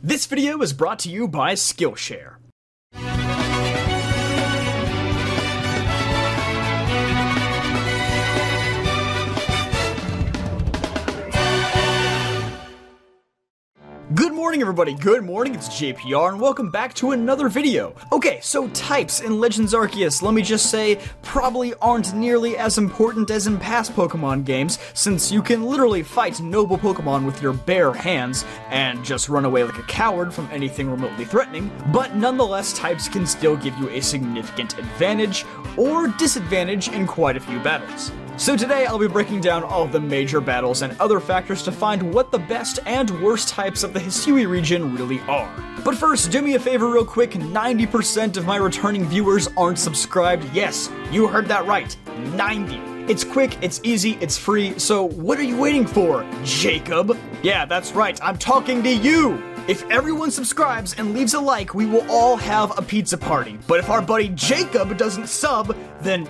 This video is brought to you by Skillshare. Good morning everybody, good morning, it's JPR and welcome back to another video. Okay, so types in Legends Arceus, let me just say, probably aren't nearly as important as in past Pokemon games, since you can literally fight noble Pokemon with your bare hands and just run away like a coward from anything remotely threatening, but nonetheless types can still give you a significant advantage or disadvantage in quite a few battles. So today I'll be breaking down all of the major battles and other factors to find what the best and worst types of the Hisui region really are. But first, do me a favor real quick, 90% of my returning viewers aren't subscribed. Yes, you heard that right, 90. It's quick, it's easy, it's free, so what are you waiting for, Jacob? Yeah, that's right, I'm talking to you! If everyone subscribes and leaves a like, we will all have a pizza party. But if our buddy Jacob doesn't sub, then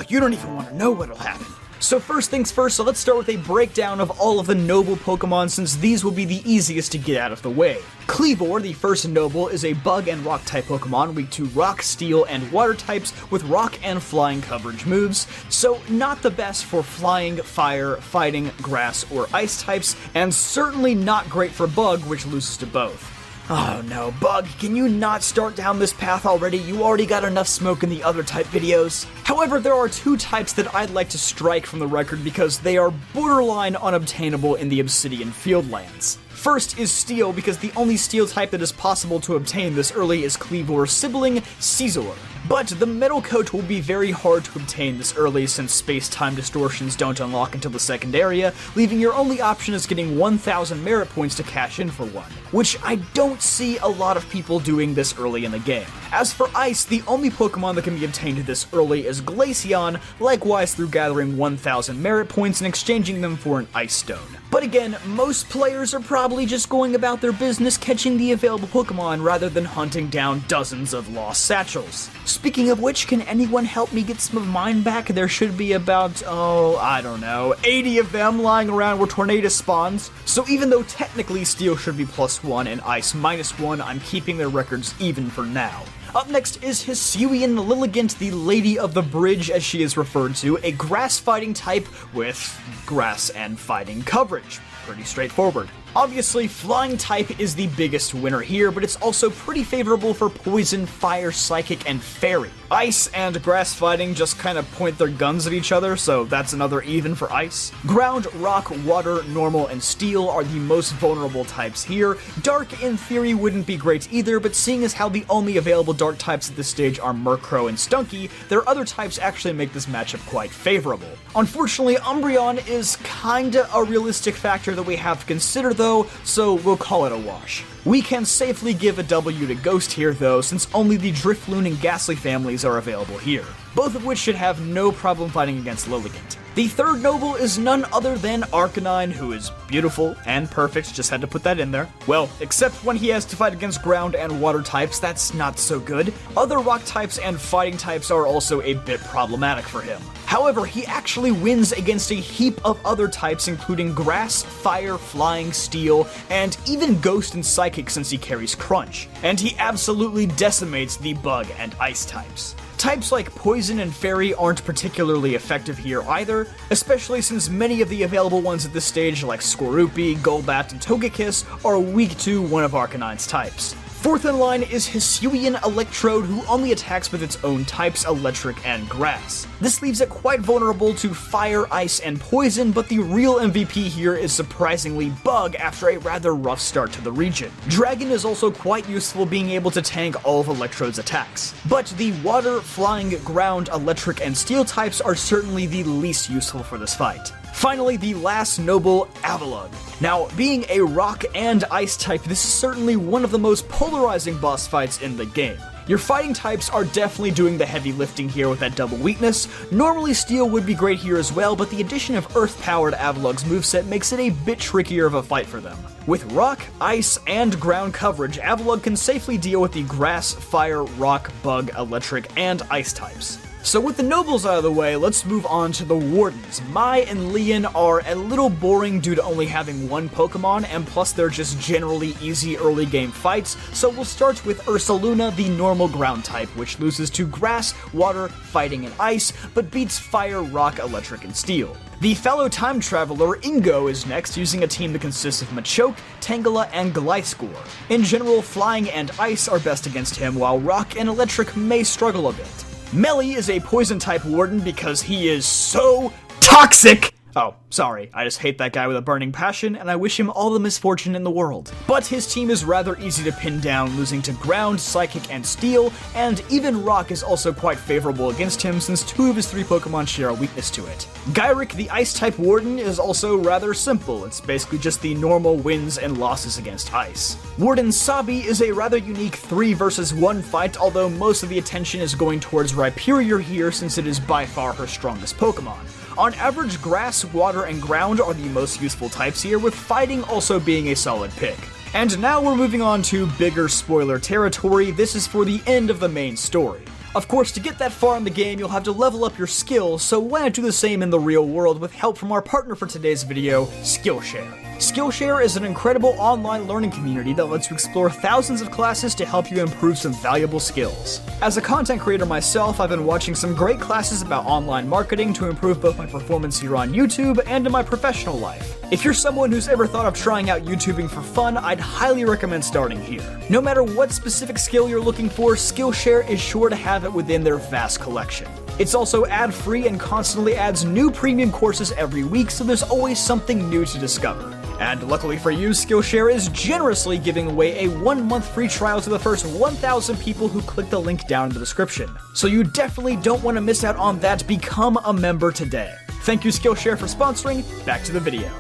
you don't even want to know what'll happen. So first things first, so let's start with a breakdown of all of the noble Pokemon since these will be the easiest to get out of the way. Kleavor, the first noble, is a bug and rock type Pokemon weak to rock, steel, and water types with rock and flying coverage moves, so not the best for flying, fire, fighting, grass, or ice types, and certainly not great for bug, which loses to both. Oh no, Bug, can you not start down this path already? You already got enough smoke in the other type videos. However, there are two types that I'd like to strike from the record because they are borderline unobtainable in the Obsidian Fieldlands. First is Steel, because the only Steel type that is possible to obtain this early is Kleavor's sibling, Scizor. But the Metal Coat will be very hard to obtain this early since space-time distortions don't unlock until the second area, leaving your only option as getting 1,000 merit points to cash in for one, which I don't see a lot of people doing this early in the game. As for Ice, the only Pokemon that can be obtained this early is Glaceon, likewise through gathering 1,000 merit points and exchanging them for an Ice Stone. But again, most players are probably just going about their business catching the available Pokemon rather than hunting down dozens of lost satchels. Speaking of which, can anyone help me get some of mine back? There should be about, I don't know, 80 of them lying around where Tornadus spawns. So even though technically Steel should be +1 and Ice -1, I'm keeping their records even for now. Up next is Hisuian Lilligant, the Lady of the Bridge as she is referred to, a grass fighting type with grass and fighting coverage. Pretty straightforward. Obviously, Flying type is the biggest winner here, but it's also pretty favorable for Poison, Fire, Psychic, and Fairy. Ice and Grass fighting just kind of point their guns at each other, so that's another even for Ice. Ground, Rock, Water, Normal, and Steel are the most vulnerable types here. Dark, in theory, wouldn't be great either, but seeing as how the only available Dark types at this stage are Murkrow and Stunky, their other types actually make this matchup quite favorable. Unfortunately, Umbreon is kinda a realistic factor that we have to consider though, so we'll call it a wash. We can safely give a W to Ghost here though, since only the Drifloon and Ghastly families are available here, both of which should have no problem fighting against Lilligant. The third noble is none other than Arcanine, who is beautiful and perfect, just had to put that in there. Well, except when he has to fight against ground and water types, that's not so good. Other rock types and fighting types are also a bit problematic for him. However, he actually wins against a heap of other types including grass, fire, flying, steel, and even ghost and psychic since he carries Crunch. And he absolutely decimates the bug and ice types. Types like Poison and Fairy aren't particularly effective here either, especially since many of the available ones at this stage like Skorupi, Golbat, and Togekiss are weak to one of Arcanine's types. Fourth in line is Hisuian Electrode, who only attacks with its own types, Electric and Grass. This leaves it quite vulnerable to Fire, Ice, and Poison, but the real MVP here is surprisingly Bug after a rather rough start to the region. Dragon is also quite useful, being able to tank all of Electrode's attacks. But the Water, Flying, Ground, Electric, and Steel types are certainly the least useful for this fight. Finally, the last noble, Avalugg. Now, being a rock and ice type, this is certainly one of the most polarizing boss fights in the game. Your fighting types are definitely doing the heavy lifting here with that double weakness. Normally Steel would be great here as well, but the addition of Earth-powered Avalugg's moveset makes it a bit trickier of a fight for them. With rock, ice, and ground coverage, Avalugg can safely deal with the grass, fire, rock, bug, electric, and ice types. So with the Nobles out of the way, let's move on to the Wardens. Mai and Lian are a little boring due to only having one Pokemon, and plus they're just generally easy early game fights, so we'll start with Ursaluna, the normal ground type, which loses to Grass, Water, Fighting, and Ice, but beats Fire, Rock, Electric, and Steel. The fellow time traveler Ingo is next, using a team that consists of Machoke, Tangela, and Gliscor. In general, Flying and Ice are best against him, while Rock and Electric may struggle a bit. Melly is a poison-type warden because he is so toxic! Oh, sorry, I just hate that guy with a burning passion, and I wish him all the misfortune in the world. But his team is rather easy to pin down, losing to Ground, Psychic, and Steel, and even Rock is also quite favorable against him since 2 of his 3 Pokemon share a weakness to it. Gyrick, the Ice-type warden, is also rather simple. It's basically just the normal wins and losses against Ice. Warden Sabi is a rather unique 3 versus 1 fight, although most of the attention is going towards Rhyperior here since it is by far her strongest Pokemon. On average, Grass, Water, and Ground are the most useful types here, with Fighting also being a solid pick. And now we're moving on to bigger spoiler territory. This is for the end of the main story. Of course, to get that far in the game, you'll have to level up your skills, so why not do the same in the real world with help from our partner for today's video, Skillshare. Skillshare is an incredible online learning community that lets you explore thousands of classes to help you improve some valuable skills. As a content creator myself, I've been watching some great classes about online marketing to improve both my performance here on YouTube and in my professional life. If you're someone who's ever thought of trying out YouTubing for fun, I'd highly recommend starting here. No matter what specific skill you're looking for, Skillshare is sure to have it within their vast collection. It's also ad-free and constantly adds new premium courses every week, so there's always something new to discover. And luckily for you, Skillshare is generously giving away a 1-month free trial to the first 1,000 people who click the link down in the description. So you definitely don't want to miss out on that. Become a member today. Thank you, Skillshare, for sponsoring. Back to the video.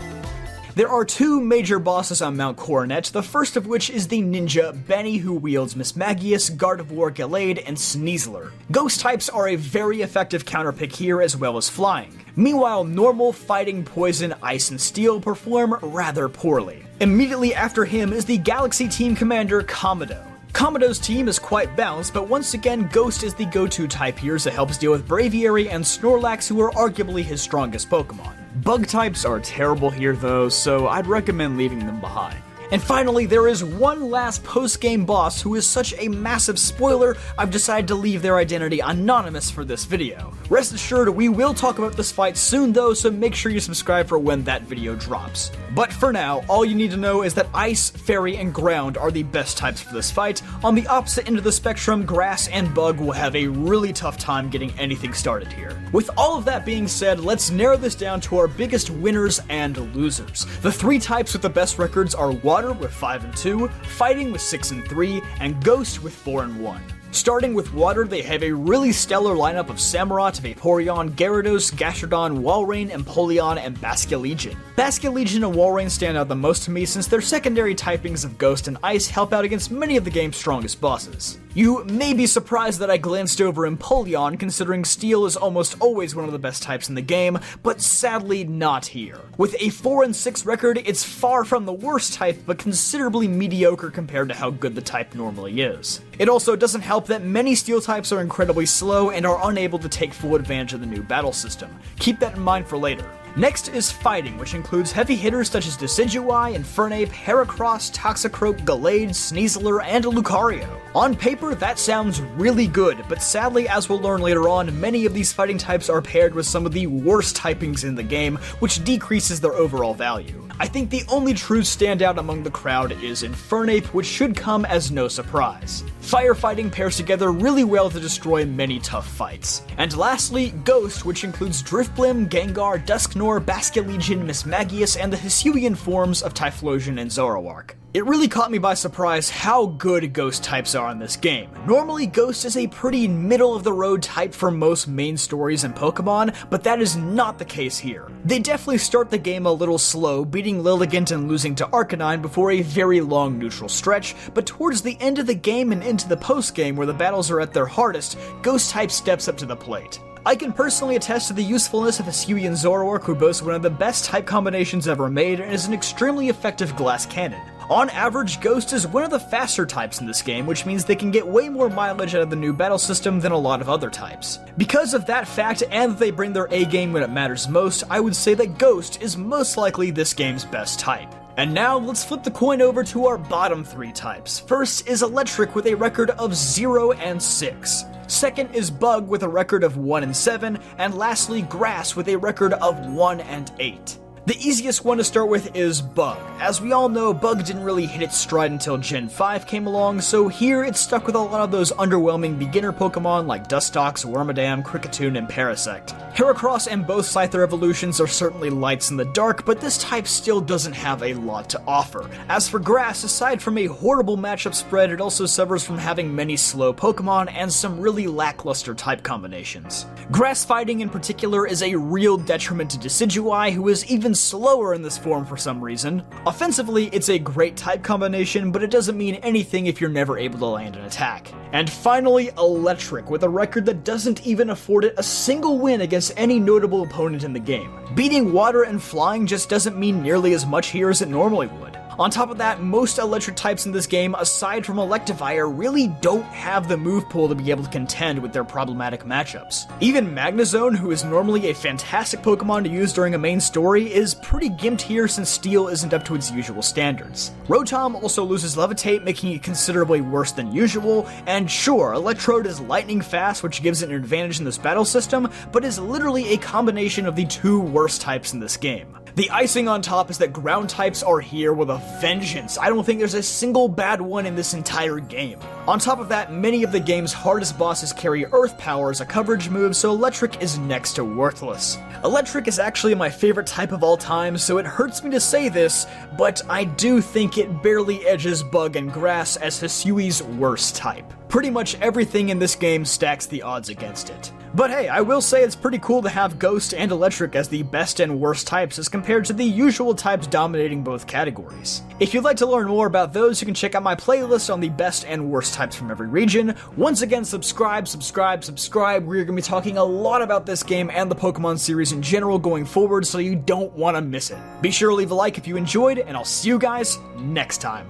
There are 2 major bosses on Mount Coronet, the first of which is the ninja Benny, who wields Mismagius, Gardevoir, Gallade, and Sneasler. Ghost types are a very effective counterpick here, as well as flying. Meanwhile, normal, fighting, poison, ice, and steel perform rather poorly. Immediately after him is the Galaxy Team Commander Komodo. Komodo's team is quite balanced, but once again, Ghost is the go-to type here as it helps deal with Braviary and Snorlax, who are arguably his strongest Pokemon. Bug types are terrible here though, so I'd recommend leaving them behind. And finally, there is one last post-game boss who is such a massive spoiler, I've decided to leave their identity anonymous for this video. Rest assured, we will talk about this fight soon though, so make sure you subscribe for when that video drops. But for now, all you need to know is that Ice, Fairy, and Ground are the best types for this fight. On the opposite end of the spectrum, Grass and Bug will have a really tough time getting anything started here. With all of that being said, let's narrow this down to our biggest winners and losers. The 3 types with the best records are Water with 5 and 2, Fighting with 6 and 3, and Ghost with 4 and 1. Starting with Water, they have a really stellar lineup of Samurott, Vaporeon, Gyarados, Gastrodon, Walrein, Empoleon, and Basculegion. Basculegion and Walrein stand out the most to me since their secondary typings of Ghost and Ice help out against many of the game's strongest bosses. You may be surprised that I glanced over Empoleon, considering Steel is almost always one of the best types in the game, but sadly not here. With a 4 and 6 record, it's far from the worst type, but considerably mediocre compared to how good the type normally is. It also doesn't help that many Steel types are incredibly slow and are unable to take full advantage of the new battle system. Keep that in mind for later. Next is Fighting, which includes heavy hitters such as Decidueye, Infernape, Heracross, Toxicroak, Gallade, Sneasler, and Lucario. On paper, that sounds really good, but sadly, as we'll learn later on, many of these fighting types are paired with some of the worst typings in the game, which decreases their overall value. I think the only true standout among the crowd is Infernape, which should come as no surprise. Firefighting pairs together really well to destroy many tough fights. And lastly, Ghost, which includes Drifblim, Gengar, Dusknoir, Basculegion, Mismagius, and the Hisuian forms of Typhlosion and Zoroark. It really caught me by surprise how good Ghost types are in this game. Normally, Ghost is a pretty middle-of-the-road type for most main stories in Pokemon, but that is not the case here. They definitely start the game a little slow, beating Lilligant and losing to Arcanine before a very long neutral stretch, but towards the end of the game and into the post-game where the battles are at their hardest, Ghost type steps up to the plate. I can personally attest to the usefulness of Hisuian Zoroark, who boasts one of the best type combinations ever made and is an extremely effective glass cannon. On average, Ghost is one of the faster types in this game, which means they can get way more mileage out of the new battle system than a lot of other types. Because of that fact, and that they bring their A game when it matters most, I would say that Ghost is most likely this game's best type. And now, let's flip the coin over to our bottom 3 types. First is Electric with a record of 0 and 6. Second is Bug with a record of 1 and 7, and lastly Grass with a record of 1 and 8. The easiest one to start with is Bug. As we all know, Bug didn't really hit its stride until Gen 5 came along, so here it's stuck with a lot of those underwhelming beginner Pokemon like Dustox, Wormadam, Kricketune, and Parasect. Heracross and both Scyther evolutions are certainly lights in the dark, but this type still doesn't have a lot to offer. As for Grass, aside from a horrible matchup spread, it also suffers from having many slow Pokemon and some really lackluster type combinations. Grass fighting in particular is a real detriment to Decidueye, who is even slower in this form for some reason. Offensively, it's a great type combination, but it doesn't mean anything if you're never able to land an attack. And finally, Electric, with a record that doesn't even afford it a single win against any notable opponent in the game. Beating Water and Flying just doesn't mean nearly as much here as it normally would. On top of that, most electric types in this game, aside from Electivire, really don't have the move pool to be able to contend with their problematic matchups. Even Magnezone, who is normally a fantastic Pokemon to use during a main story, is pretty gimped here since Steel isn't up to its usual standards. Rotom also loses Levitate, making it considerably worse than usual, and sure, Electrode is lightning fast, which gives it an advantage in this battle system, but is literally a combination of the 2 worst types in this game. The icing on top is that ground types are here with a vengeance. I don't think there's a single bad one in this entire game. On top of that, many of the game's hardest bosses carry Earth Power as a coverage move, so Electric is next to worthless. Electric is actually my favorite type of all time, so it hurts me to say this, but I do think it barely edges Bug and Grass as Hisui's worst type. Pretty much everything in this game stacks the odds against it. But hey, I will say it's pretty cool to have Ghost and Electric as the best and worst types as compared to the usual types dominating both categories. If you'd like to learn more about those, you can check out my playlist on the best and worst types from every region. Once again, subscribe. We're going to be talking a lot about this game and the Pokemon series in general going forward, so you don't want to miss it. Be sure to leave a like if you enjoyed, and I'll see you guys next time.